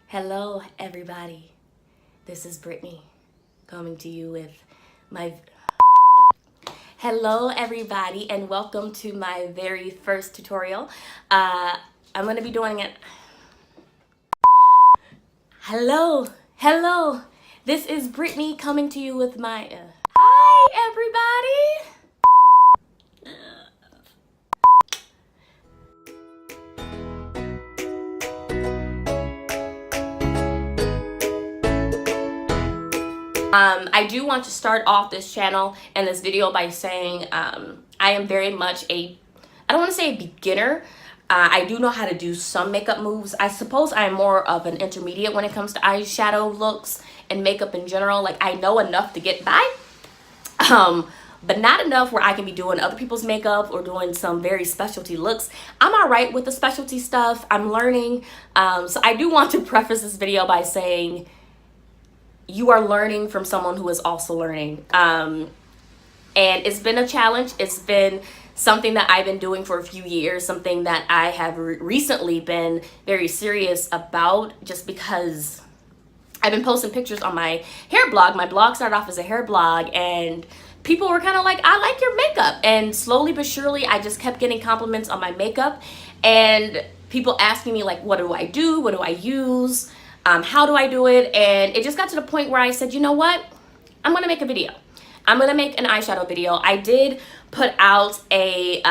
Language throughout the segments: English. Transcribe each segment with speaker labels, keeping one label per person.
Speaker 1: Hello, everybody. This is Brittany coming to you with my. Hello, everybody, and welcome to my very first tutorial. I'm going to be doing it. Hello. This is Brittany coming to you with my. Hi, everybody. I do want to start off this channel and this video by saying I am very much I don't want to say a beginner. I do know how to do some makeup moves. I suppose I'm more of an intermediate when it comes to eyeshadow looks and makeup in general. Like, I know enough to get by, but not enough where I can be doing other people's makeup or doing some very specialty looks. I'm all right with the specialty stuff. I'm learning. So I do want to preface this video by saying you are learning from someone who is also learning. And it's been a challenge. It's been something that I've been doing for a few years, something that I have recently been very serious about, just because I've been posting pictures on my hair blog. My blog started off as a hair blog, and people were kind of like, I like your makeup. And slowly but surely, I just kept getting compliments on my makeup, and people asking me, like, what do I do? What do I use? How do I do it? And it just got to the point where I said, you know what? I'm gonna make a video. I'm gonna make an eyeshadow video. I did put out a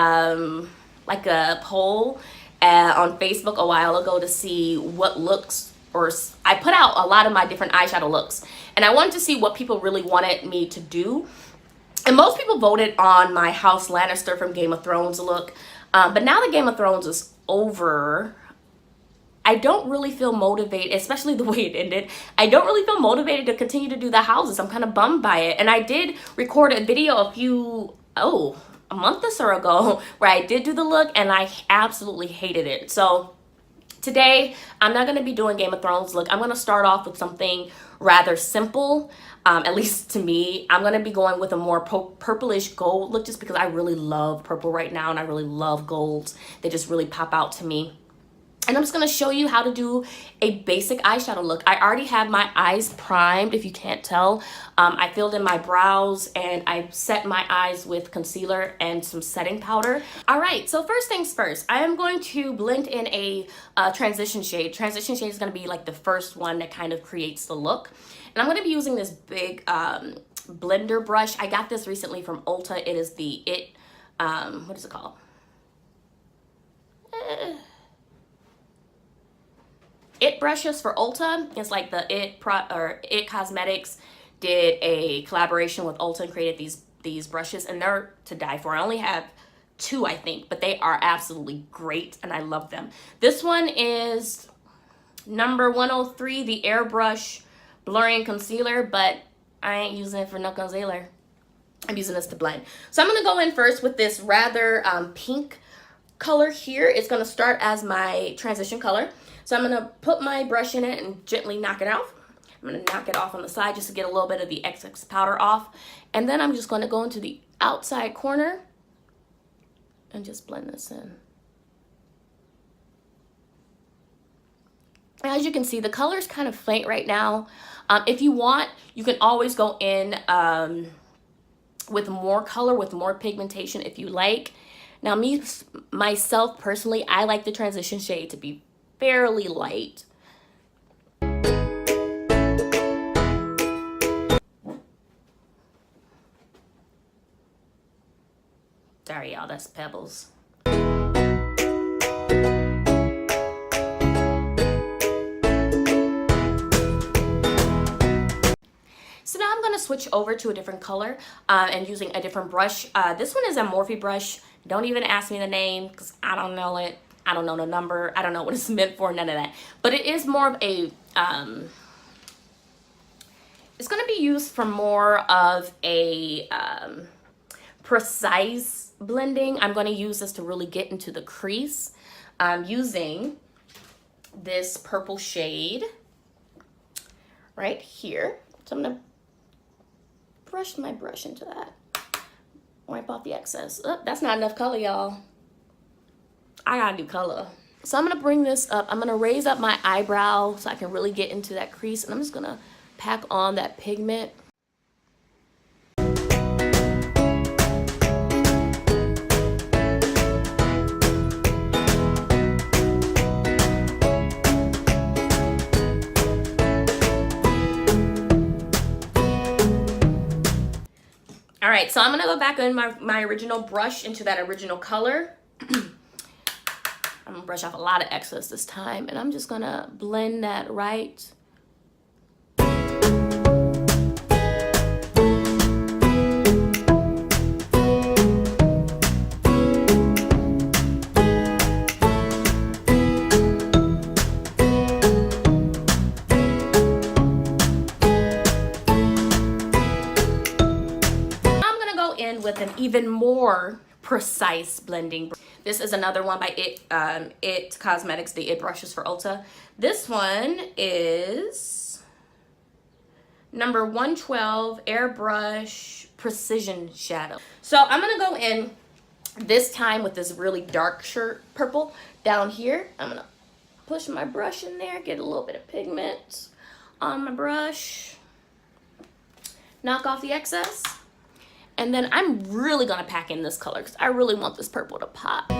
Speaker 1: like a poll on Facebook a while ago to see what looks, or I put out a lot of my different eyeshadow looks, and I wanted to see what people really wanted me to do. And most people voted on my House Lannister from Game of Thrones look, but now that Game of Thrones is over, I don't really feel motivated, especially the way it ended. I don't really feel motivated to continue to do the houses. I'm kind of bummed by it. And I did record a video a month or so ago where I did do the look, and I absolutely hated it. So today, I'm not going to be doing Game of Thrones look. I'm going to start off with something rather simple, at least to me. I'm going to be going with a more purplish gold look, just because I really love purple right now, and I really love golds. They just really pop out to me. And I'm just going to show you how to do a basic eyeshadow look. I already have my eyes primed, if you can't tell. I filled in my brows, and I set my eyes with concealer and some setting powder. All right, so first things first, I am going to blend in a transition shade. Transition shade is going to be like the first one that kind of creates the look. And I'm going to be using this big blender brush. I got this recently from Ulta. It is the what is it called? It brushes for Ulta. It's like the It Cosmetics did a collaboration with Ulta and created these brushes, and they're to die for. I only have two, I think, but they are absolutely great, and I love them. This one is number 103, the Airbrush Blurring Concealer, but I ain't using it for no concealer. I'm using this to blend. So I'm going to go in first with this rather pink color here. It's going to start as my transition color. So I'm going to put my brush in it and gently knock it off. I'm going to knock it off on the side just to get a little bit of the excess powder off. And then I'm just going to go into the outside corner and just blend this in. As you can see, the color is kind of faint right now. If you want, you can always go in with more color, with more pigmentation if you like. Now, myself personally, I like the transition shade to be fairly light. Sorry, y'all, that's pebbles. So now I'm going to switch over to a different color and using a different brush. This one is a Morphe brush. Don't even ask me the name because I don't know it. I don't know the number. I don't know what it's meant for, none of that. But it is more of a, it's going to be used for more of a precise blending. I'm going to use this to really get into the crease. I'm using this purple shade right here. So I'm going to brush my brush into that. Wipe off the excess. Oh, that's not enough color, y'all. I gotta do color. So I'm gonna bring this up. I'm gonna raise up my eyebrow so I can really get into that crease, and I'm just gonna pack on that pigment. All right, so I'm gonna go back in my original brush into that original color. I'm gonna brush off a lot of excess this time, and I'm just gonna blend that right. With an even more precise blending. This is another one by It Cosmetics, the It brushes for Ulta. This one is number 112 Airbrush Precision Shadow. So I'm gonna go in this time with this really dark purple down here. I'm gonna push my brush in there, get a little bit of pigment on my brush, knock off the excess. And then I'm really gonna pack in this color because I really want this purple to pop.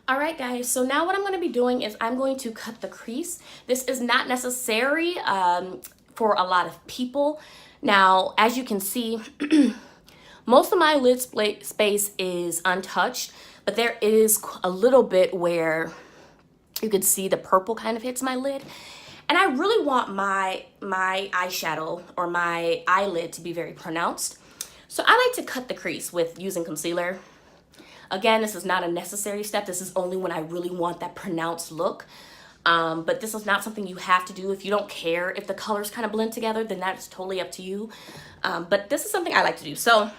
Speaker 1: All right, guys, so now what I'm gonna be doing is I'm going to cut the crease. This is not necessary for a lot of people. Now, as you can see, most of my lid space is untouched, but there is a little bit where you can see the purple kind of hits my lid. And I really want my eyeshadow or my eyelid to be very pronounced. So I like to cut the crease with using concealer. Again, this is not a necessary step. This is only when I really want that pronounced look. But this is not something you have to do. If you don't care if the colors kind of blend together, then that's totally up to you. But this is something I like to do. So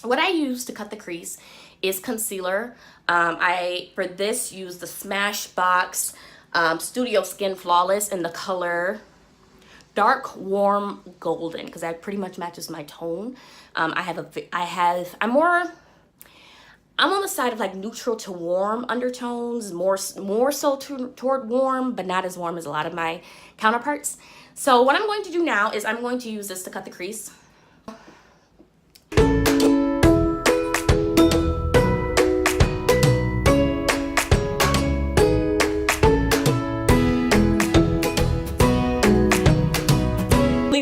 Speaker 1: what I use to cut the crease is concealer. I, for this, use the Smashbox Studio Skin Flawless in the color Dark Warm Golden, because that pretty much matches my tone. I'm on the side of like neutral to warm undertones, more so toward warm, but not as warm as a lot of my counterparts. So what I'm going to do now is I'm going to use this to cut the crease.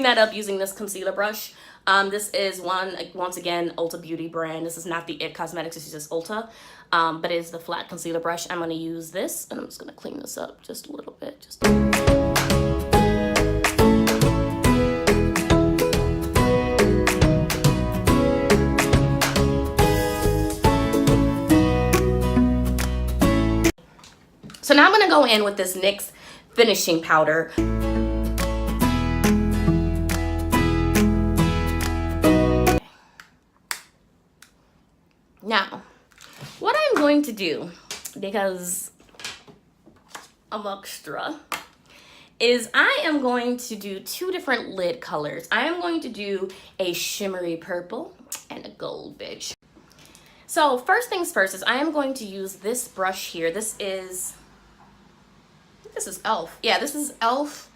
Speaker 1: That up using this concealer brush. This is once again, Ulta Beauty brand. This is not the It Cosmetics, this is just Ulta, but it is the flat concealer brush. I'm going to use this, and I'm just going to clean this up just a little bit. So now I'm going to go in with this NYX finishing powder. Now, what I'm going to do, because I'm extra, is I am going to do two different lid colors. I am going to do a shimmery purple and a gold beige. So first things first is I am going to use this brush here. This is e.l.f. Yeah, this is e.l.f.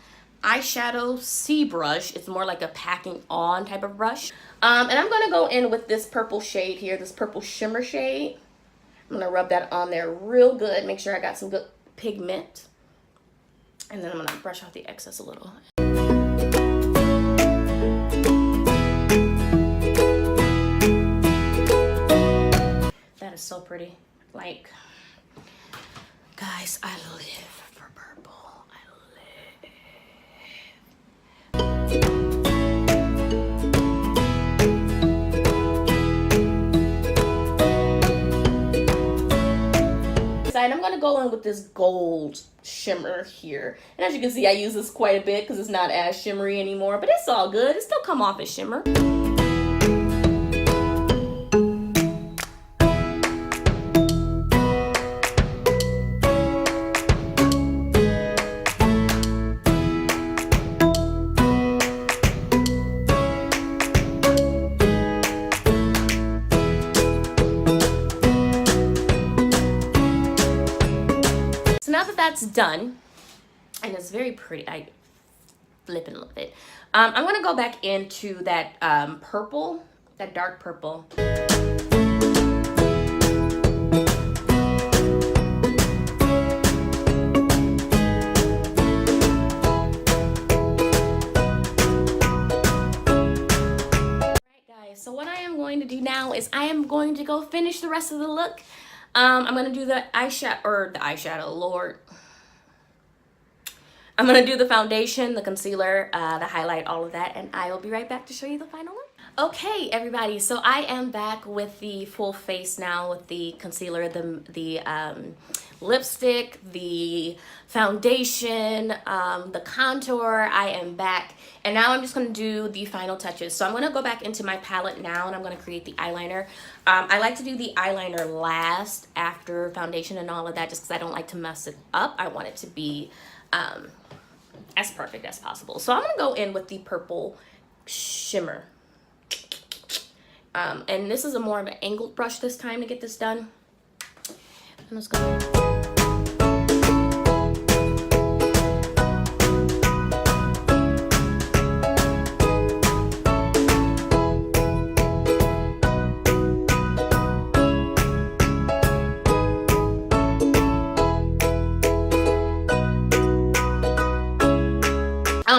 Speaker 1: eyeshadow C brush. It's more like a packing on type of brush. And I'm going to go in with this purple shade here, this purple shimmer shade. I'm going to rub that on there real good. Make sure I got some good pigment. And then I'm going to brush off the excess a little. That is so pretty. Like, guys, I live for purple. And I'm going to go in with this gold shimmer here. And as you can see, I use this quite a bit because it's not as shimmery anymore, but it's all good. It still come off as shimmer. that's done, and it's very pretty, I flipping love it. I'm gonna go back into that purple, that dark purple. So what I am going to do now is I am going to go finish the rest of the look. I'm going to do the eyeshadow, Lord. I'm going to do the foundation, the concealer, the highlight, all of that, and I will be right back to show you the final look. Okay, everybody, so I am back with the full face now, with the concealer, the lipstick, the foundation, the contour. I am back, and now I'm just going to do the final touches. So I'm going to go back into my palette now, and I'm going to create the eyeliner. I like to do the eyeliner last after foundation and all of that, just because I don't like to mess it up. I want it to be as perfect as possible. So I'm going to go in with the purple shimmer. And this is a more of an angled brush this time to get this done. I'm just going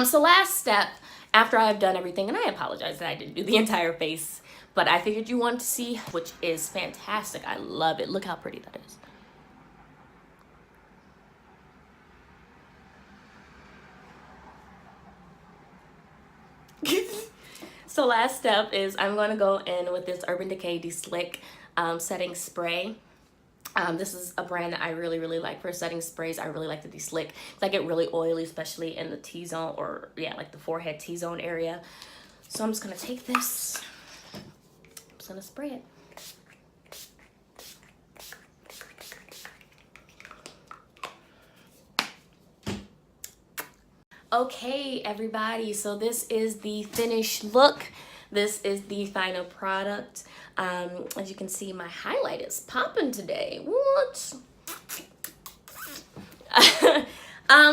Speaker 1: so last step after I've done everything, and I apologize that I didn't do the entire face, but I figured you wanted to see, which is fantastic. I love it. Look how pretty that is. So last step is I'm going to go in with this Urban Decay De-Slick setting spray. This is a brand that I really like for setting sprays. I really like the De-Slick. I get really oily, especially in the T-zone, or yeah, like the forehead T-zone area. So I'm just going to take this. I'm just going to spray it. Okay, everybody, so this is the finished look. This is the final product. As you can see, my highlight is popping today. What?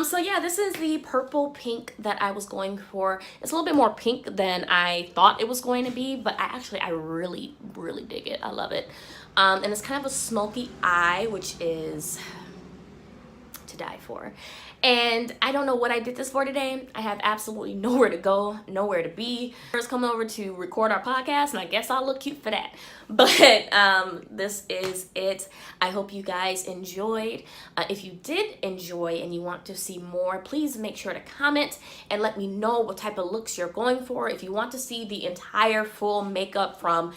Speaker 1: So yeah, this is the purple pink that I was going for. It's a little bit more pink than I thought it was going to be, but I really dig it. I love it. And it's kind of a smoky eye, which is to die for. And I don't know what I did this for today. I have absolutely nowhere to go, nowhere to be. First coming over to record our podcast, and I guess I'll look cute for that. But this is it. I hope you guys enjoyed. If you did enjoy and you want to see more, please make sure to comment and let me know what type of looks you're going for. If you want to see the entire full makeup from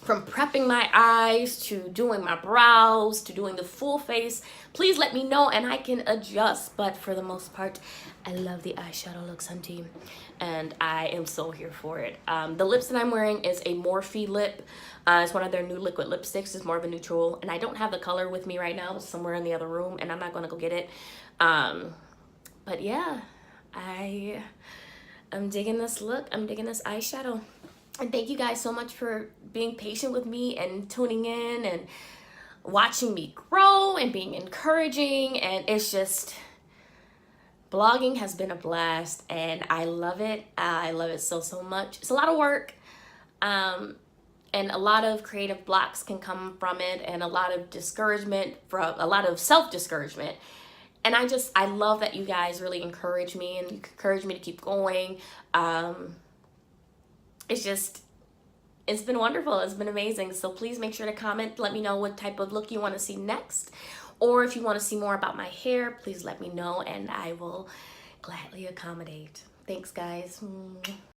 Speaker 1: prepping my eyes to doing my brows to doing the full face, please let me know and I can adjust. But for the most part, I love the eyeshadow looks, hunty, and I am so here for it. The lips that I'm wearing is a Morphe lip. It's one of their new liquid lipsticks. It's more of a neutral, and I don't have the color with me right now. It's somewhere in the other room, and I'm not gonna go get it. But yeah, I'm digging this look. I'm digging this eyeshadow. And thank you guys so much for being patient with me and tuning in and watching me grow and being encouraging. And it's just, blogging has been a blast and I love it. I love it so much. It's a lot of work, and a lot of creative blocks can come from it, and a lot of discouragement, from a lot of self-discouragement. And I love that you guys really encourage me and you encourage me to keep going. It's been wonderful. It's been amazing. So please make sure to comment. Let me know what type of look you want to see next. Or if you want to see more about my hair, please let me know and I will gladly accommodate. Thanks, guys.